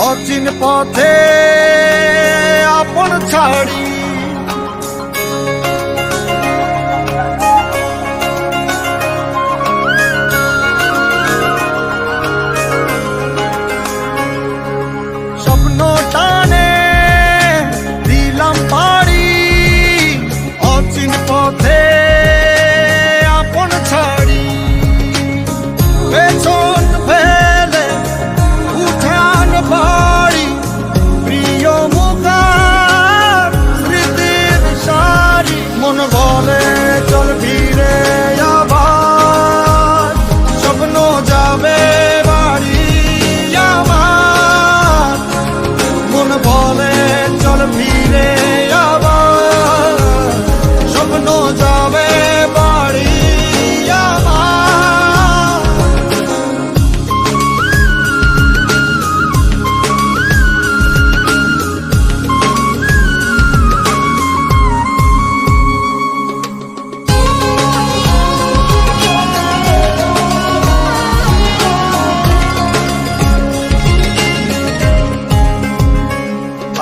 অচিন পথে আপন ছাড়ি স্বপ্ন টানে দিলাম পাড়ি অচিন পথে আপন ছাড়ি পেছন ফেলে উঠান বাড়ি প্রিয় মুখার স্মৃতির সারি মন বলে চল ফিরে আবার স্বপ্ন যাবে বাড়ি আমার মন বলে চল ফিরে আবার স্বপ্ন যাবে বাড়ি আমার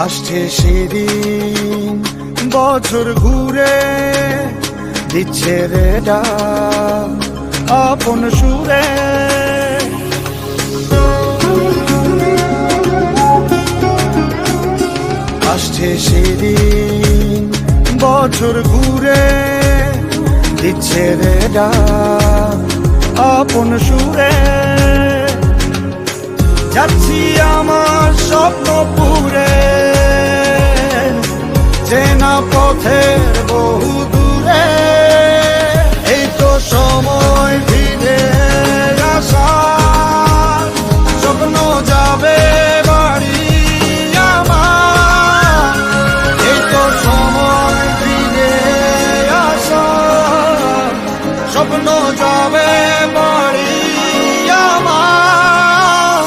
আসছে সেদিন বছর ঘুরে দিচ্ছে রে ডাক আপন সুরে আসছে সেদিন বছর ঘুরে দিচ্ছে রে ডাক আপন সুরে যাচ্ছি আমার স্বপ্ন পুরে চেনা পথের বহু দূরে এই তো সময় ফিরে আসার স্বপ্ন যাবে বাড়ি আমার এই তো সময় ফিরে আসার স্বপ্ন যাবে বাড়ি আমার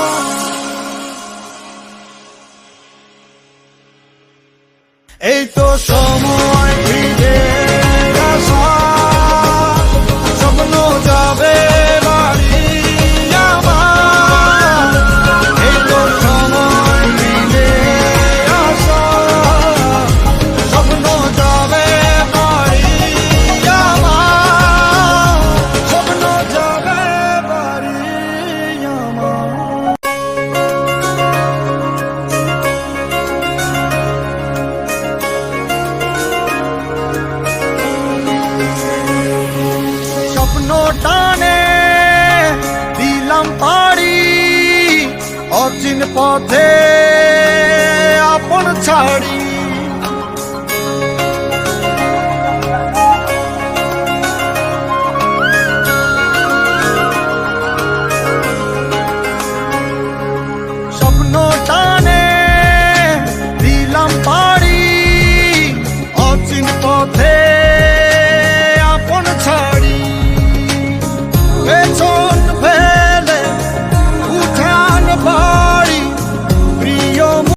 এই তো সময় ফিরে আসার স্বপ্ন যাবে বাড়ি আমার এই তো সময় ফিরে আসার স্বপ্ন যাবে বাড়ি আমার স্বপ্ন যাবে বাড়ি আমার স্বপ্ন টানে দিলাম পাড়ি অচিন পথে